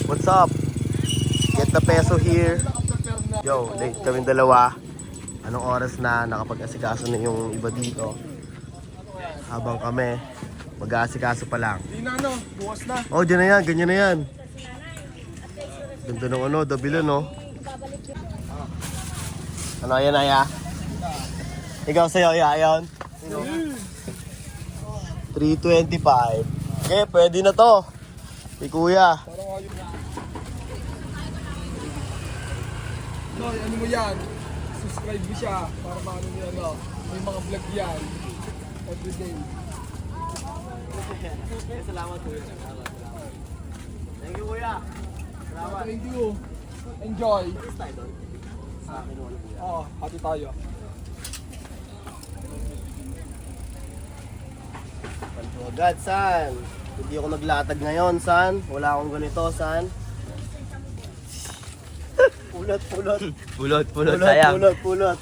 What's up? Get the peso here. Yo, late kaming dalawa. Anong oras na? Nakapag-asikaso na yung iba dito. Habang kami, mag-aasikaso pa lang. Hindi na bukas na. Oh, dyan na yan, ganyan na yan. Ganda ng ano, dabila no. Ano yan, Aya? Ikaw sa'yo, Aya, yun? 325. Okay, pwede na to. Si Kuya. Parang ayun. Noy, ano mo yan? Subscribe mo siya para maano niya, ano. May mga vlog yan. Everyday. Salamat, Kuya. Thank you, Kuya. Salamat. Thank you. Enjoy. Sa akin, wala, Kuya. Oo, hati tayo. God, San. Hindi ako naglatag ngayon, San. Wala akong ganito, San. Pulot. Pulot, sayang. Pulot.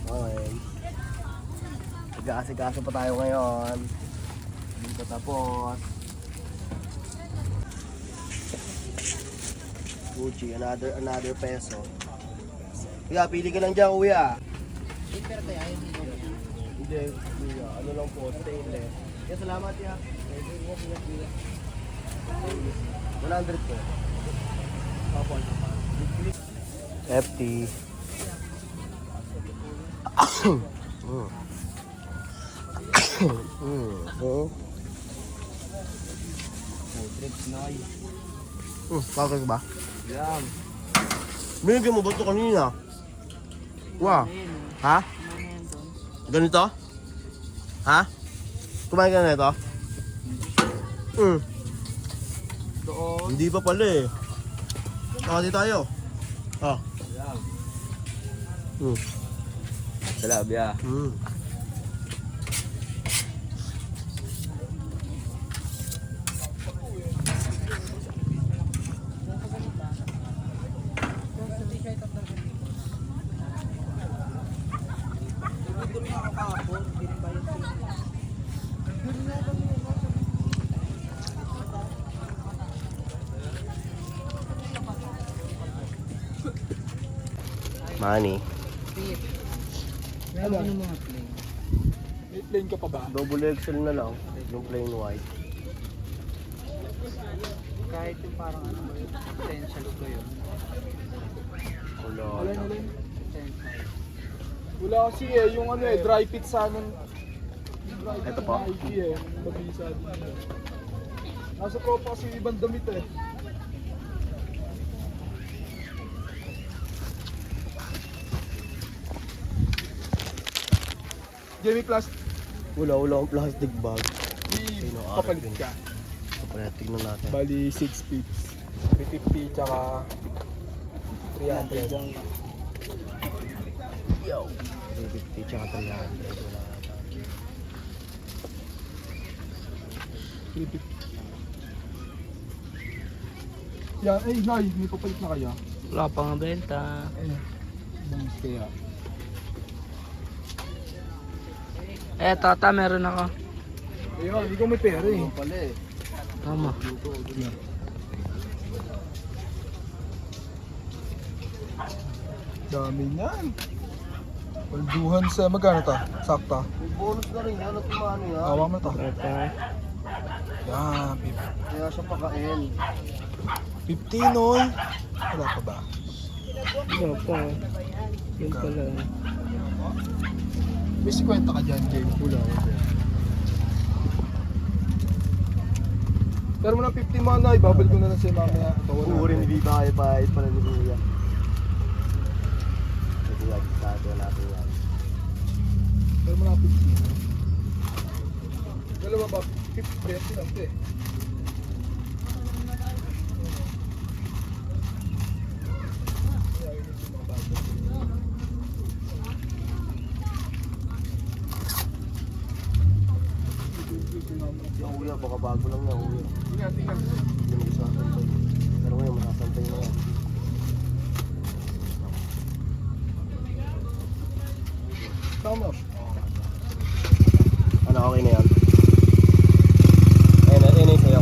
Okay. Nag-aasikaso pa tayo ngayon. Hindi pa tapos. Gucci, another peso. Kuya, pili ka lang dyan, Kuya. Hindi, Kuya. Ano lang po, stainless. Kaya salamat, ya. 100 po. FT. Bakit ba? Yan. Binigyan mo ba ito kanina? Wow. Ha? Ganito? Ha? Kumain ka na ito? Doon. Hindi pa pala eh. Nakati tayo. Ah. Salabya. Money. Ano? May plain ka pa ba? Double XL na lang. Yung plain white. Kahit yung parang ano, potential ko yun. Wala. Alin? Potential. Wala kasi eh, yung ano eh, dry fit sa amin. Ito po. Nike eh, mabisa din. Nasa tropa kasi yung ibang damit eh. Jamie Plus, Wala akong plastic bag. kapalit ka. Kapag tignan natin. Bali 6 pips. 350 tsaka 300. Yo. 350 tsaka 300. Wala ata. 350. Yan, ay Nay, may papalit na kaya? Wala pang benta. Bangis kaya. Tata, meron ako. Ayun, hindi ko may pera eh. Pala eh. Tama. Dami niyan. Palduhan sa magkano ta? Sakta. May bonus na rin yan at kumano yan. Awa mo to. Ito. Yan, Kaya siya pakain. 15 oy. Wala pa ba? Ito pa. Yun pala. May 50 ka dyan, Jay. Wala ako dyan. Pero mo ng 50 man na, ibabalik ko na lang sa'yo mamaya. Uri ni Viva kaya pa pala ni Kuya. Ito yan, sabi natin yan. Pero mo ng 50. Dalawa ba? 50 lang ito eh. Yung Kuya, baka bago lang yan Kuya. Tingnan. Hindi mo isasampay. Pero ngayon, masasampay na yan. Tama. Ano, okay na yan? Ayun na yung sa'yo.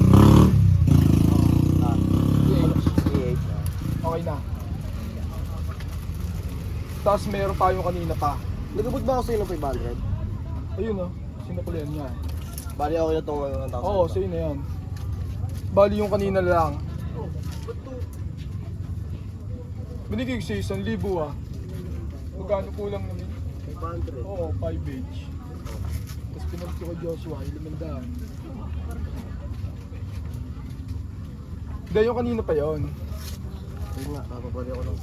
Tapos meron pa yung kanina pa. Nagabot ba ako sa'yo ng 500? Ayun oh, sinukulian niya. Bali ako na itong 1,000. Oo, sa'yo na yan. Bali yung kanina lang. Binigay ko sa'yo 1,000 ah. Magkano kulang naman? 500. Oo, 5H. Tapos pinalit ko kay Joshua, 500. Hindi, yung kanina pa yun. Ayun nga, papabali ako lang.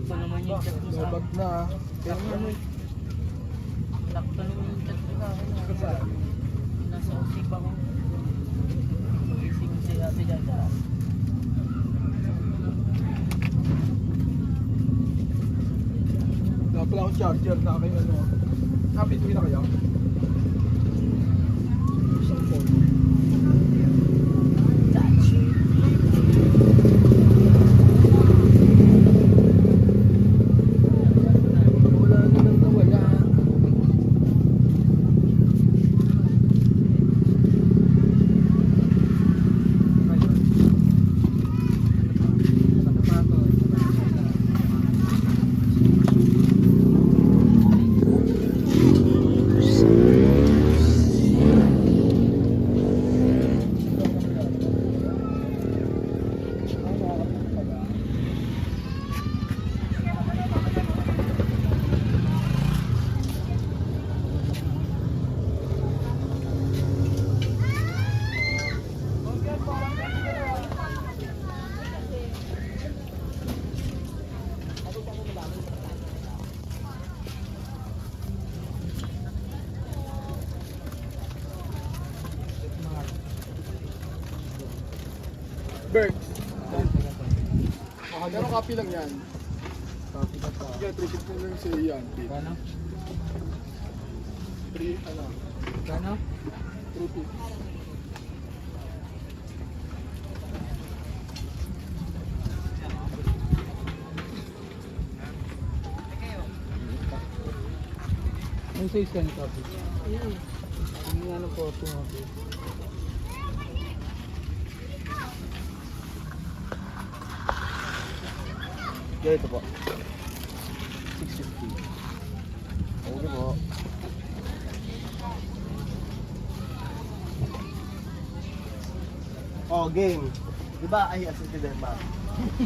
Ito naman yung chat ko sa Nabat na. Kaya naman eh. Lakto naman yung chat ko sa akin. Nasa usip ako. Gising si Ate Jaja. Wala pala akong charger na kayo ano. Happy to na kaya? Isang phone. Wala na nang nawala. Bert. Pero copy lang yan. Copy ka pa. Sige, 350 lang sa iyan. Kano? 3, ano? Kano? 350. May size ka ni copy? Ang nga ng photo mo. Kaya ito po. 650. Okay po. Oh, game. Diba? Ay, assisted din ba?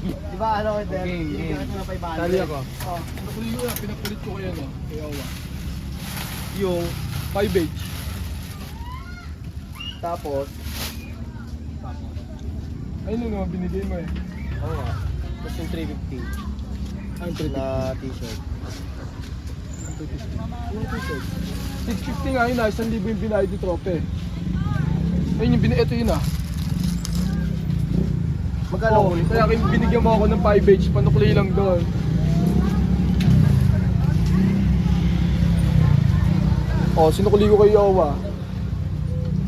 Diba ano ko din? Game, game. Yung na 500. Tali ako. Oh, pinakulit ko yan. Pinakulit ko kaya no. Kaya awa. Yung 5H. tapos, Ayun yung naman binigay mo eh. oo nga. Tapos yung 350 Ang na t-shirt. Yung t-shirt. 650 nga yun ah. 1,000 yung binayad ni Trope. Ayun yung ito yun ah. Magkano Oh, ulit? kaya binigyan mo ako ng 5H. Panukli lang doon. Oh, sinukli ko kay Yowa.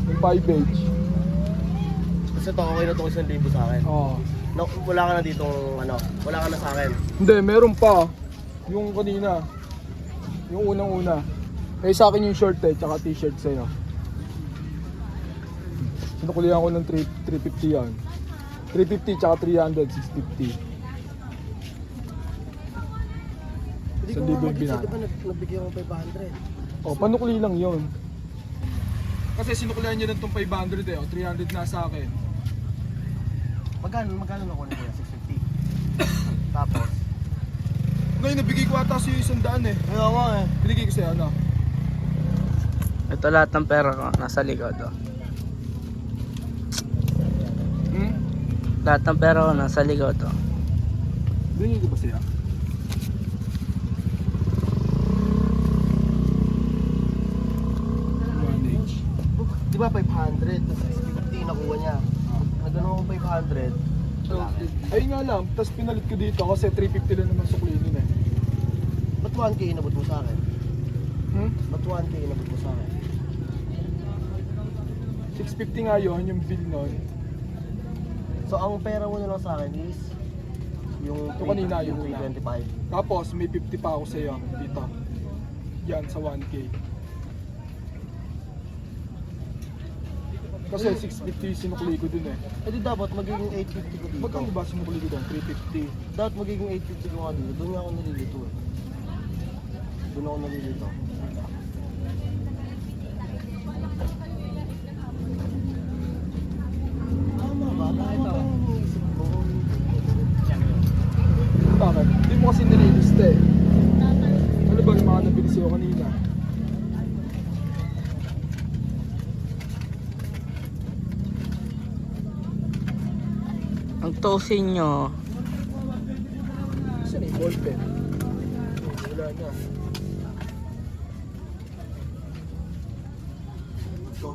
Yung 5H. Kasi ito, okay na ito 1,000 sa akin. Oh. No, wala ka na dito, ano, wala ka na sa akin. Hindi, meron pa. Yung kanina. Yung unang-una. Eh sa akin yung short eh, tsaka t-shirt sa'yo. Sinukulihan ko ng 350 yan. 350 tsaka 300, 650. Hindi Sa ko libo nga yung mag-isa, binayad. di ba nagbigay ako 500? Oh, panukli lang yun. Kasi sinukulihan niya ng itong 500 eh. Oh, 300 na sa akin. Magkano na kunin ko yan? 650. Tapos, Ngayon, nabigay ko ata sa'yo 100 eh. ayaw nga eh. Binigay ko sa'yo ano? Ito lahat ng pera ko nasa likod. Oh. Hmm? Lahat ng pera ko nasa likod. Oh. Binigay ko ba sa'yo? Di ba 500? Tapos 650 nakuha niya. Nagano akong 500. Ayun nga lang, tapos pinalit ko dito kasi 350 lang naman sukli nun eh. Ba't 1K inabot mo sa akin? Hmm? Ba't 1K inabot mo sa akin? 650 nga yun, yung bill nun. So ang pera mo na lang sa akin is yung Ito kanina, yung una. 325. Tapos may 50 pa ako sa'yo dito. Yan, sa 1K. Kasi 650 sinukli ko dun eh. Eh di dapat magiging 850 ko dito. Magkano ba sinukli ko dun? 350. Dapat magiging 850 ko nga dito. Doon nga ako nalilito eh. Doon ako nalilito. Tama ba? Tama ba yung iniisip ko? Bakit? Hindi mo kasi nililista eh. Ano ba yung mga nabili sa'yo kanina? Ang tosin nyo, Saan yung ballpen? Wala na. Ito.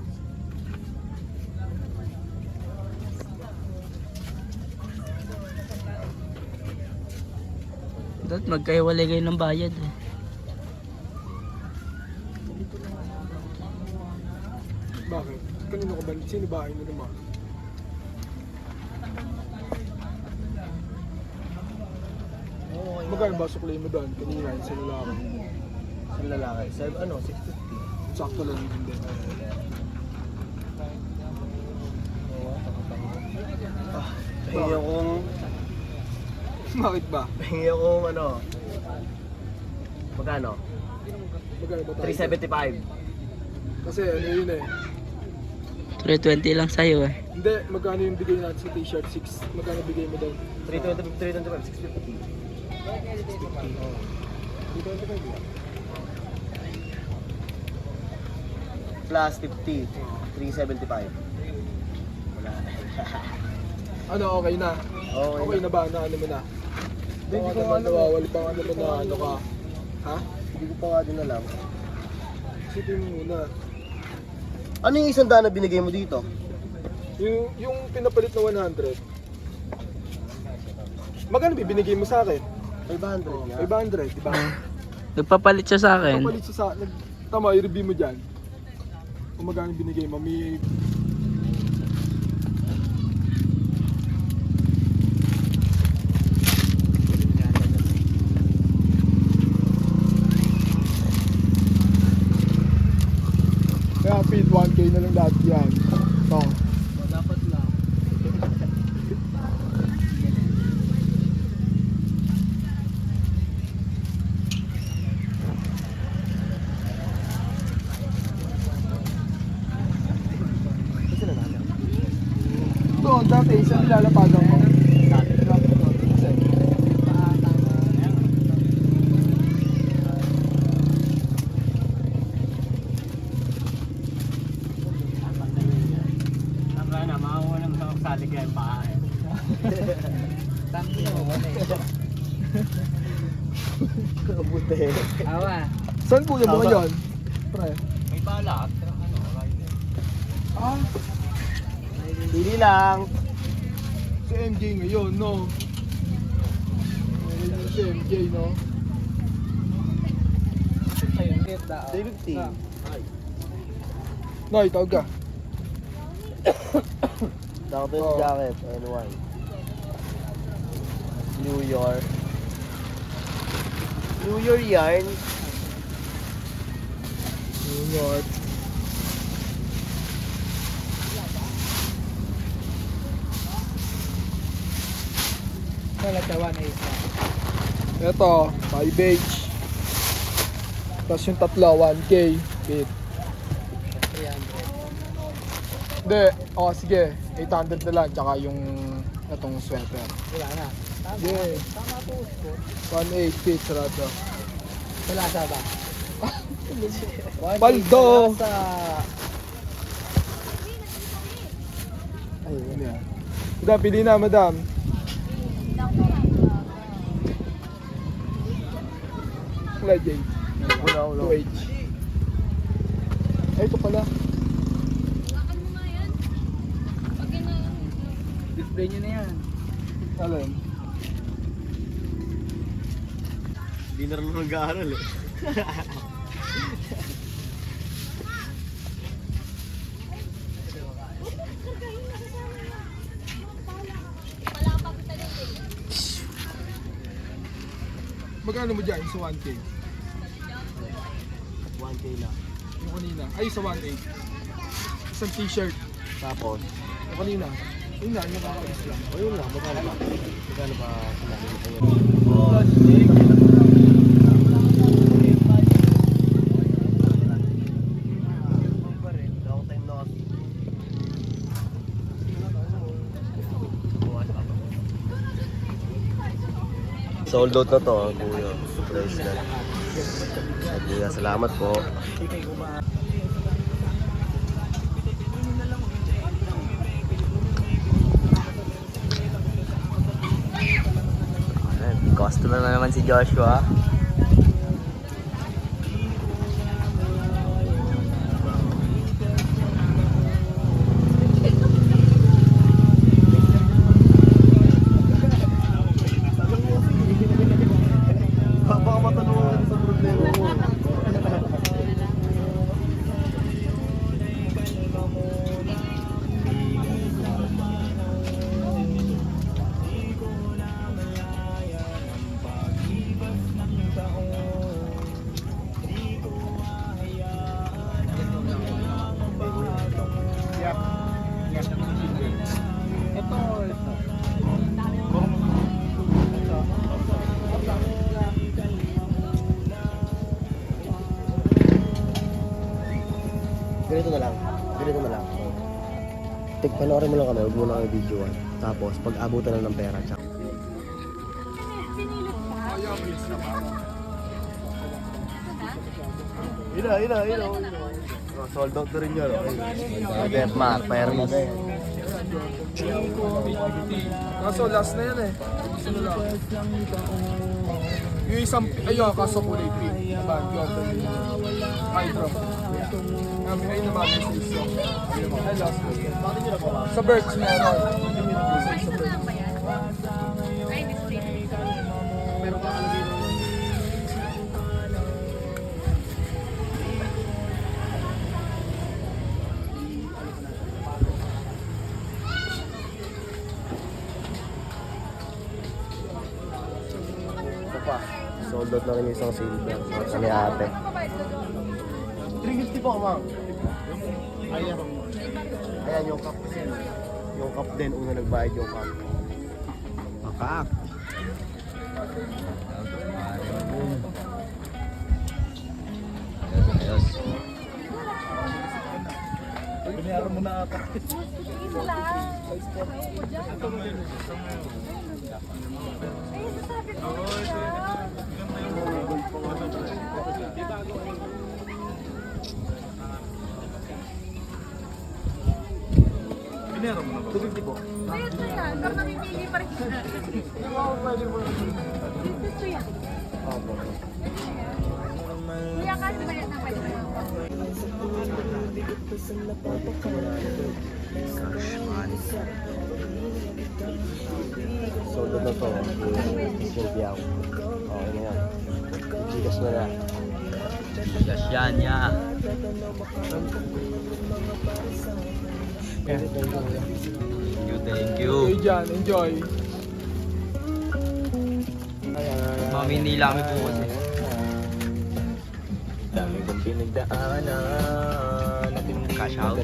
dapat magkaiwalay kayo ng bayad eh. Bakit? Kanino ka ba? Sino bahay mo naman? Magkano ba suklay mo doon? Kanina yung sa lalaki. Sa lalaki. 650. Sakto lang yun din. Pahingi akong... Bakit ba? Pahingi akong ano... Magkano? Magkano ba tayo? 375. Kasi ano yun eh. 320 lang sa'yo eh. Hindi, magkano yung bigay natin sa t-shirt? 6. Magkano bigay mo doon? 325, 650. 325 lang. Plus 50. 375. Wala. Ano, okay na? Okay na ba? Na ano mo na? Hindi ko naman alam. nawawali pa ano mo na ano ka? Ha? Hindi ko pa nga din alam. Isipin mo muna. Ano yung isang daan na binigay mo dito? Yung pinapalit na 100. Magkano binigay mo sa akin? 500 nga. 500, di ba? Nagpapalit siya sa akin. Kapalit siya sa... Tama, i-review mo dyan. Kung magkano binigay mo, may... Kaya feed 1K na lang lahat yan. Ito. Dapat lang. Kasi na natin. Doon, dati, isang nilalapagan ko. Kasi, Tama na, makakuha naman ako sa aligay pa. Tama na, Buti. Awa. saan po yung mga Tama. yun? Pre. May balak. Ano, rider. Ah, Pili lang. si MJ ngayon, no? Ngayon si MJ, no? 350. Noy, tawag ka. Dapat yung Oh. jacket. N1. New York. New York yarn. New York. Wala ka 1.8 na. Ito, 5H. Tapos yung tatlo, 1K. Bit. 300. Hindi, sige. 800 na lang, tsaka yung itong sweater. Wala na. Yeah. Tama po. 1.8 feet, sarado. Wala sa ba? Paldo! Sa... Ayun, ano yan. Madam, pili na, madam. Kulay J. Ulo, ulo. 2H. Ay, ito pala. Display nyo na yan. Alin? Hindi na rin nag-aaral eh. Magkano mo dyan sa 1K? 1K na. Yung kanina. Ay, sa 1.8. Isang t-shirt. Tapos, Kanina. Yun nga, nakakais lang. o yun lang, magkano ba? Magkano ba sinakita niyo? Long time no see. Sold out na to, kuya. Price na. Kuya, salamat po. Customer na naman si Joshua. Baka matulungan sa problema mo. Ganito na lang. Ganito na lang. Panoorin mo lang kami, huwag mo na kami videoan. Tapos, pag abutan na ng pera, tsaka. Ina. Oh, sold out na rin yun. Okay. Deathmark, Paris. Kaso last na yan eh. Sino lang? Yung isang, ayun, kaso kulay pink. Diba? Hydro. Kami ay naman sa isyo. Ay, last na yan. Sa Birch meron. Sa Birch. Meron ka kalagay na. Ito pa. Sold out na rin yung isang silver. Sa ni ate. 350 po, ma'am. Ayan yung cup. Yung cup din, una nagbayad yung cup. Makak. Ayos. Binayaran mo na ata. Binayaran mo na ba? 250 po. Ayun na yan, pero namimili pa rin siya. Dito yan. Kuya kasi bayad na pwede. Sold out na to. Yung piyaw. Okay na yan. Bigas na na. Bigas yan niya. Thank you. Okay dyan, enjoy. Maminila kami po kasi. Cash out.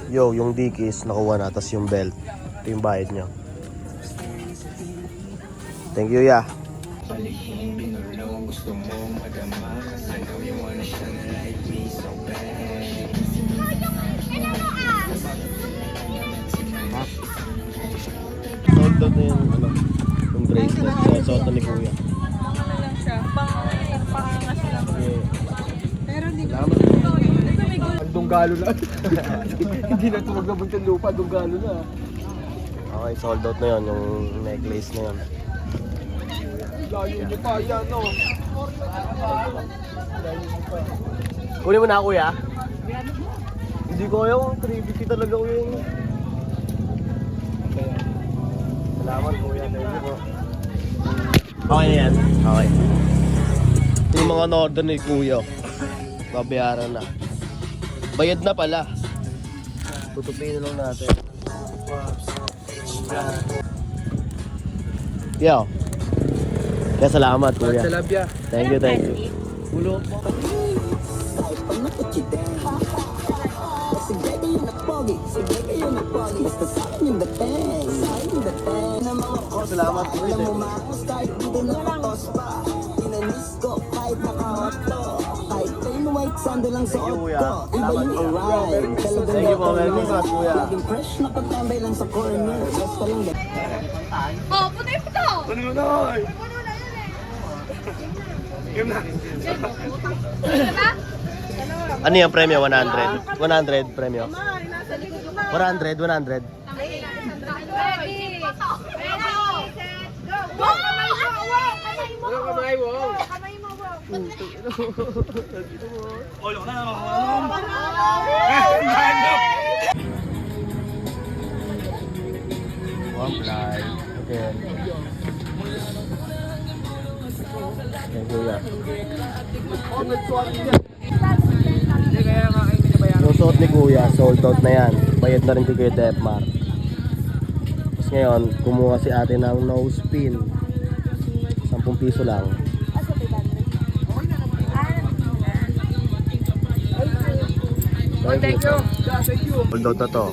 Yo, yung dikis nakuha na, tapos yung belt. Ito yung bayad niya. Thank you, ya. Sold out na yung bracelet. Suot ni kuya. Ano lang siya, pangangas lang. Yeah. Pero hindi ko. Salamat. Ito may gold. Ang dunggalo na. Hindi na tumagabot ng lupa, dunggalo na. Okay, sold out na yun, yung necklace na yun. Layo niyo pa, yan o. Kunin mo na kuya. Hindi ko kaya kung 350 talaga kuya yun. Salamat kuya, thank you po. Okay na yan. Okay. Ito yung mga order ni kuya. Babayaran na. Bayad na pala. Tutupin na lang natin. Yo. Kaya salamat kuya. Salabya. Thank you, thank you. Ulo. Basta sa akin yung dating, sa akin yung dating na mga kosa. Salamat po. Alam mo makus kahit hindi nakatos pa. Tinanis ko kahit nakahoto. Kahit plain white sando lang sa Thank you, kuya. ko. Iba yung arrive. Talagang Thank you po, Merry Christmas, kuya. Laging fresh na pagtambay lang sa corner. Basta lang Oh, puti po to! Ano mo na? Ano yung premyo? 100? 100 premyo? 100, 100. Ready! Go! Kamay mo! Kamay mo! One fly. Okay. Thank you, kuya. Yung suot ni kuya, sold out na yan. Bayad na rin ko kay Depmar. Tapos ngayon, kumuha si ate ng nose pin. 10 piso lang. Thank you. Sold out na to.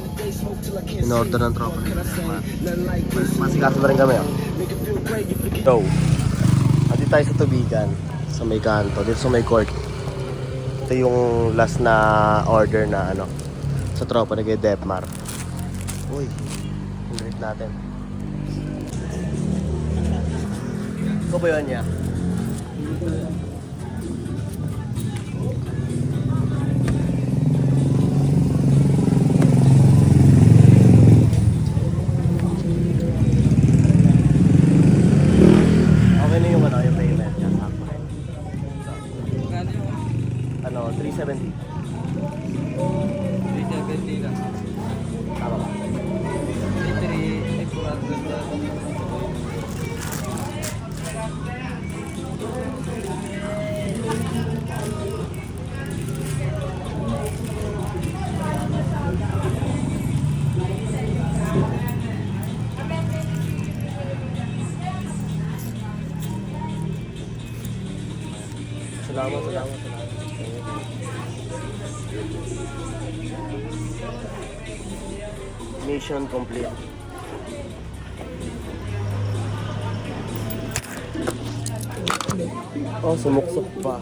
In-order ng tropa ni Depmar. Masikaso na rin kami. So, ati tayo sa tubigan. Sa may kanto. Dito sa may court. Ito yung last na order na ano sa tropa ni kay Depmar. Uy, greet natin. Ito ba yun niya? Okay na yung ano, yung payment niya. Sakto rin. Ano, 370. 370 lang. Tama ba? 3, Salamat. Mission complete. Oh, sumuksok pa.